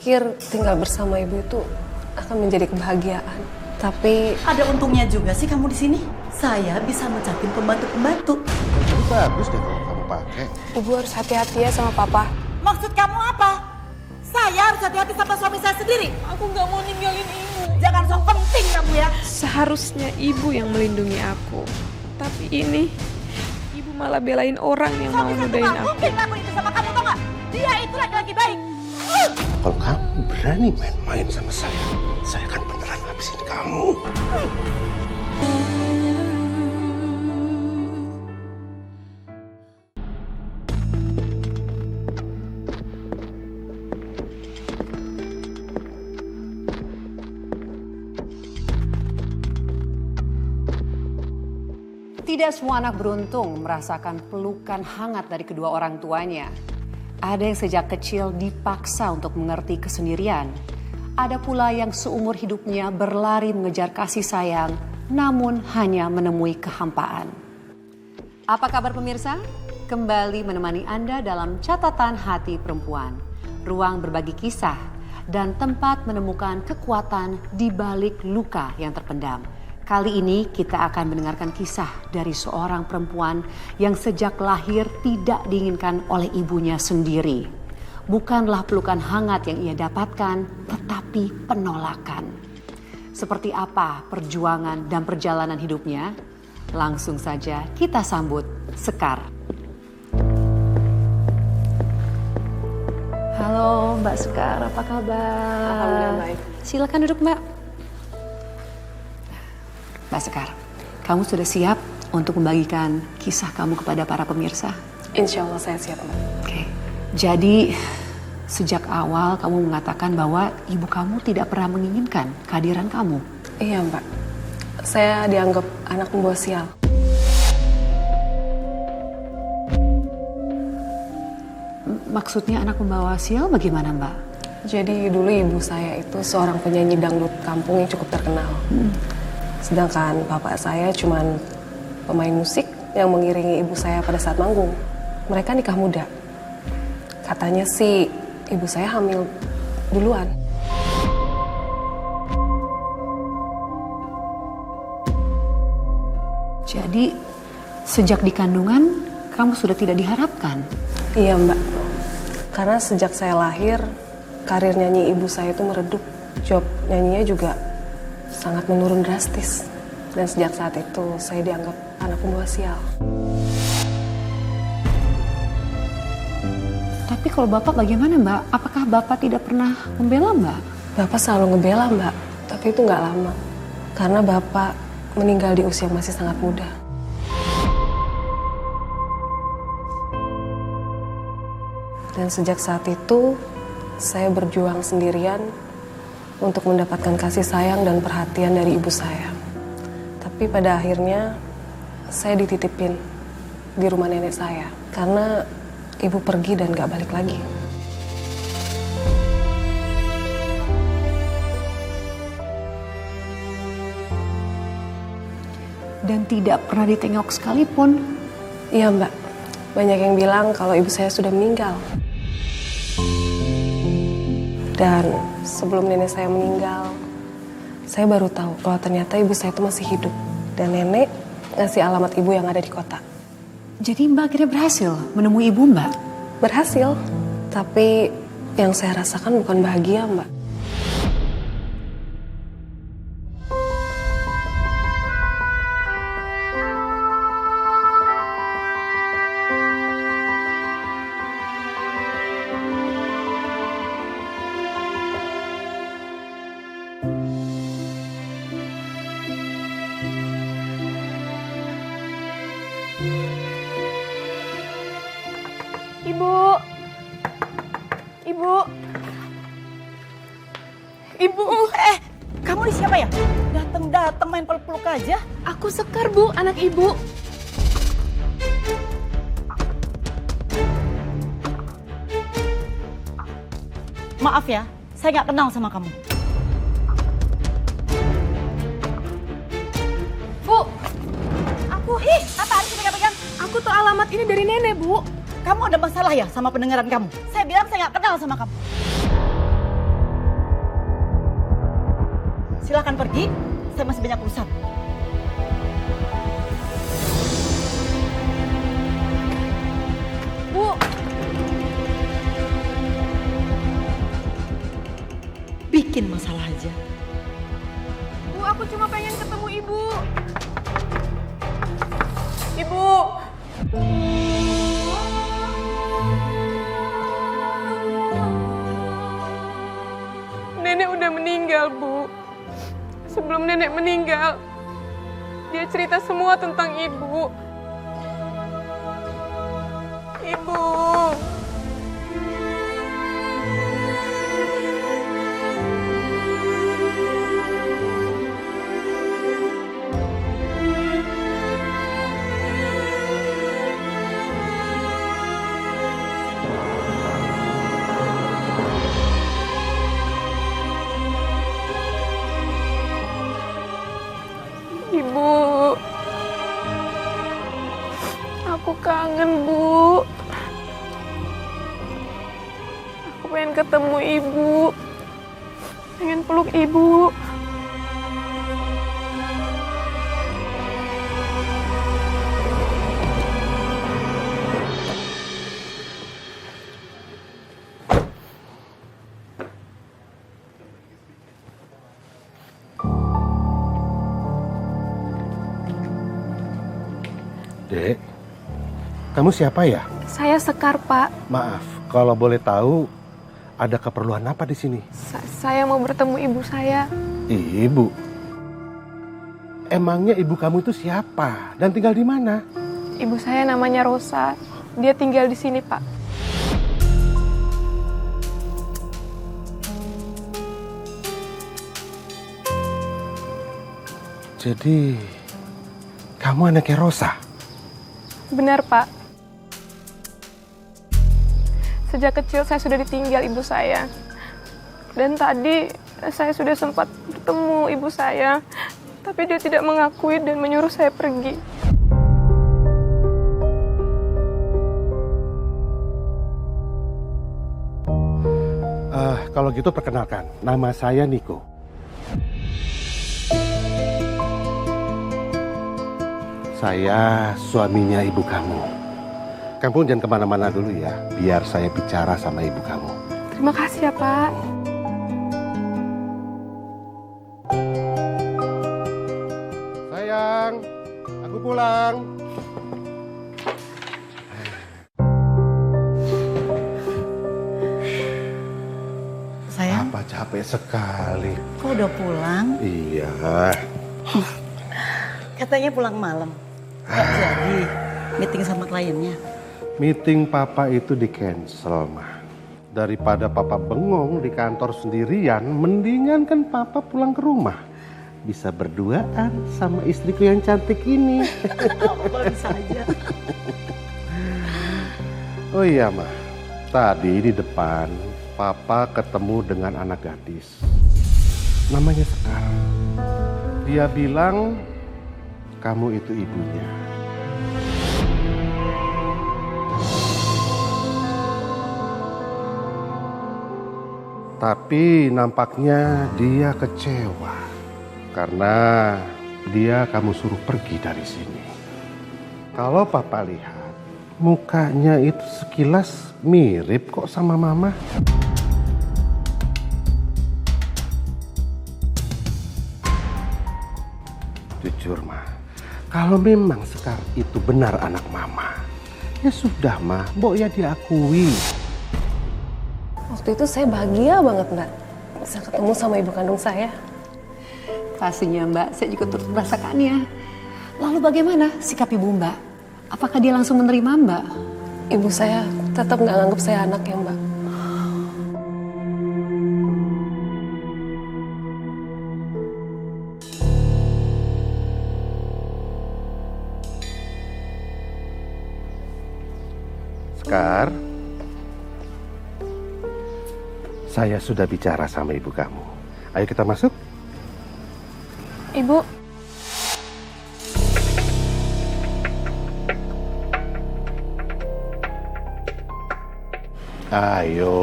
pikir tinggal bersama ibu itu akan menjadi kebahagiaan. Tapi ada untungnya juga sih kamu di sini. Saya bisa mencapin pembantu-pembantu. Itu bagus deh kalau kamu pakai. ibu harus hati-hati ya sama papa. Maksud kamu apa? Saya harus hati-hati sama suami saya sendiri. Aku nggak mau ninggalin ibu. Jangan sok penting kamu ya. Seharusnya ibu yang melindungi aku. Tapi ini, ibu malah belain orang yang mau Suami saya tuh nudain nggak aku. mungkin ngelakuin itu sama kamu, tau nggak? Dia itu laki-laki baik. Kalau kamu berani main-main sama saya akan beneran habisin kamu. Tidak semua anak beruntung merasakan pelukan hangat dari kedua orang tuanya. Ada yang sejak kecil dipaksa untuk mengerti kesendirian. Ada pula yang seumur hidupnya berlari mengejar kasih sayang, namun hanya menemui kehampaan. Apa kabar pemirsa? Kembali menemani Anda dalam Catatan Hati Perempuan. Ruang berbagi kisah dan tempat menemukan kekuatan di balik luka yang terpendam. Kali ini kita akan mendengarkan kisah dari seorang perempuan yang sejak lahir tidak diinginkan oleh ibunya sendiri. Bukanlah pelukan hangat yang ia dapatkan, tetapi penolakan. Seperti apa perjuangan dan perjalanan hidupnya? Langsung saja kita sambut Sekar. Halo Mbak Sekar, apa kabar? Alhamdulillah baik. Silakan duduk Mbak. Mbak Sekar, kamu sudah siap untuk membagikan kisah kamu kepada para pemirsa? Insya Allah saya siap, Mbak. Oke, jadi sejak awal kamu mengatakan bahwa ibu kamu tidak pernah menginginkan kehadiran kamu. Iya, Mbak. Saya dianggap anak pembawa sial. Maksudnya anak pembawa sial bagaimana Mbak? Jadi dulu ibu saya itu seorang penyanyi dangdut kampung yang cukup terkenal. Sedangkan bapak saya cuman pemain musik yang mengiringi ibu saya pada saat manggung. Mereka nikah muda. Katanya sih ibu saya hamil duluan. Jadi sejak di kandungan kamu sudah tidak diharapkan? Iya, Mbak. Karena sejak saya lahir, karir nyanyi ibu saya itu meredup. Job nyanyinya juga sangat menurun drastis. Dan sejak saat itu saya dianggap anak pembawa sial. Tapi kalau Bapak bagaimana Mbak? Apakah Bapak tidak pernah membela Mbak? Bapak selalu ngebela, Mbak. Tapi itu nggak lama. Karena Bapak meninggal di usia yang masih sangat muda. Dan sejak saat itu, saya berjuang sendirian untuk mendapatkan kasih sayang dan perhatian dari ibu saya. Tapi pada akhirnya, saya dititipin di rumah nenek saya. Karena ibu pergi dan gak balik lagi. Dan tidak pernah ditengok sekalipun? Iya, Mbak. Banyak yang bilang kalau ibu saya sudah meninggal. Dan sebelum nenek saya meninggal, saya baru tahu kalau ternyata ibu saya itu masih hidup. Dan nenek ngasih alamat ibu yang ada di kota. Jadi Mbak akhirnya berhasil menemui ibu Mbak? Berhasil, tapi yang saya rasakan bukan bahagia, Mbak. Ibu, Kamu ini siapa ya? Datang main peluk-peluk aja. aku Sekar Bu, anak ibu. Maaf ya, saya nggak kenal sama kamu. Bu, Apaan sih pegang-pegang? aku tuh alamat ini dari nenek Bu. Kamu ada masalah ya sama pendengaran kamu? Saya bilang saya nggak kenal sama kamu. Silakan pergi, saya masih banyak urusan. Bu, Bikin masalah aja. Bu, aku cuma pengen ketemu Ibu. Ibu. Nenek udah meninggal, Bu. Sebelum nenek meninggal, dia cerita semua tentang Ibu. Ibu. Ibu, aku kangen, Bu. Aku pengen ketemu Ibu. Pengen peluk Ibu. Dek, kamu siapa ya? Saya Sekar, Pak. Maaf, kalau boleh tahu, ada keperluan apa di sini? Saya mau bertemu ibu saya. Ibu? Emangnya ibu kamu itu siapa? Dan tinggal di mana? Ibu saya namanya Rosa. Dia tinggal di sini, Pak. Jadi, kamu anaknya Rosa? Benar, Pak. Sejak kecil saya sudah ditinggal ibu saya. Dan tadi saya sudah sempat bertemu ibu saya. Tapi dia tidak mengakui dan menyuruh saya pergi. Kalau gitu perkenalkan, nama saya Niko. Saya suaminya ibu kamu. Kamu jangan kemana-mana dulu ya, biar saya bicara sama ibu kamu. Terima kasih ya, Pak. Sayang, aku pulang. Sayang, Apa capek sekali. kok udah pulang? Iya. Katanya pulang malam. Gak jadi meeting sama kliennya. Meeting papa itu di-cancel, mah. Daripada papa bengong di kantor sendirian, mendingan kan papa pulang ke rumah. Bisa berduaan sama istriku yang cantik ini. Apa bisa aja. Oh iya, mah. Tadi di depan, papa ketemu dengan anak gadis. Namanya Sekar. Dia bilang, kamu itu ibunya. Tapi nampaknya dia kecewa karena dia kamu suruh pergi dari sini. Kalau papa lihat, mukanya itu sekilas mirip kok sama mama. Jujur, Ma, kalau memang Sekar itu benar anak mama, ya sudah, Ma, mbok ya diakui. Waktu itu saya bahagia banget, Mbak. Bisa ketemu sama ibu kandung saya. Pastinya Mbak, saya juga turut merasakannya. Lalu bagaimana sikap Ibu Mbak? Apakah dia langsung menerima Mbak? Ibu saya tetap nggak nganggap saya anak ya, Mbak. Sekar, saya sudah bicara sama ibu kamu. Ayo kita masuk. Ibu, Ayo.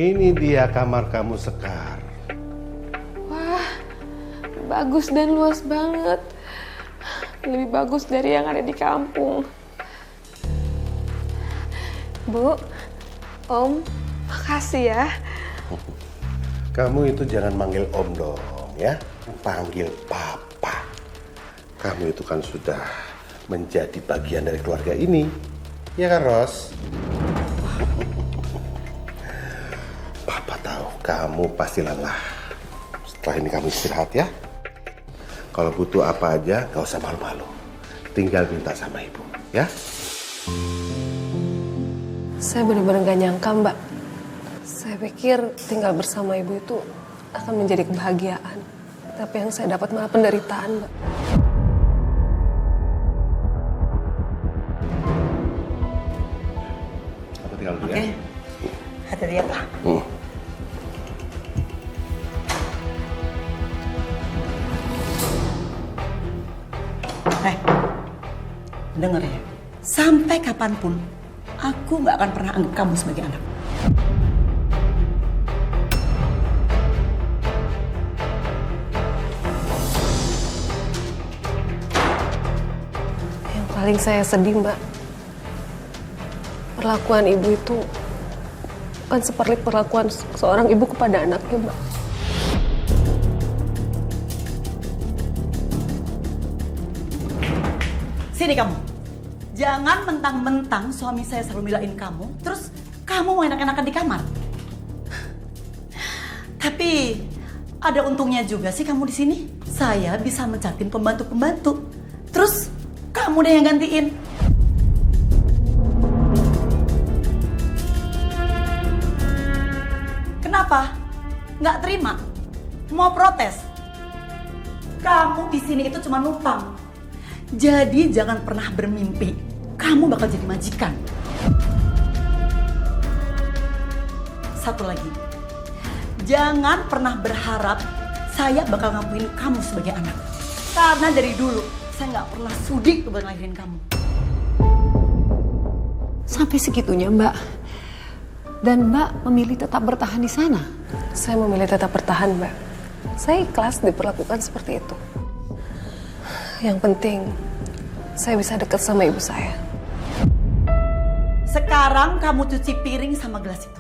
Ini dia kamar kamu, Sekar. Wah, bagus dan luas banget. Lebih bagus dari yang ada di kampung. Bu, Om, makasih ya. Kamu itu jangan manggil Om dong ya. Panggil Papa. Kamu itu kan sudah menjadi bagian dari keluarga ini. Ya kan, Ros? Papa tahu kamu pasti lelah. Setelah ini kamu istirahat ya. Kalau butuh apa aja, gak usah malu-malu. Tinggal minta sama ibu, ya. Saya benar-benar gak nyangka, Mbak. Saya pikir tinggal bersama ibu itu akan menjadi kebahagiaan. Tapi yang saya dapat malah penderitaan, Mbak. Aku tinggal dulu Oke. ya. Hati-hati ya, Pak. Dengar ya. Sampai kapanpun, aku nggak akan pernah anggap kamu sebagai anak. Yang paling saya sedih, Mbak, perlakuan ibu itu bukan seperti perlakuan seorang ibu kepada anaknya, Mbak. Sini kamu. Jangan mentang-mentang suami saya selalu milain kamu, terus kamu mau enak-enakan di kamar. Tapi ada untungnya juga sih kamu di sini. Saya bisa mencatin pembantu-pembantu. Terus kamu deh yang gantiin. Kenapa? Nggak terima? Mau protes? Kamu di sini itu cuma numpang. Jadi jangan pernah bermimpi kamu bakal jadi majikan. Satu lagi, jangan pernah berharap saya bakal ngakuin kamu sebagai anak. Karena dari dulu saya nggak pernah sudi buat ngelahirin kamu. Sampai segitunya, Mbak. Dan Mbak memilih tetap bertahan di sana. Saya memilih tetap bertahan, Mbak. Saya ikhlas diperlakukan seperti itu. Yang penting, saya bisa dekat sama ibu saya. Sekarang kamu cuci piring sama gelas itu.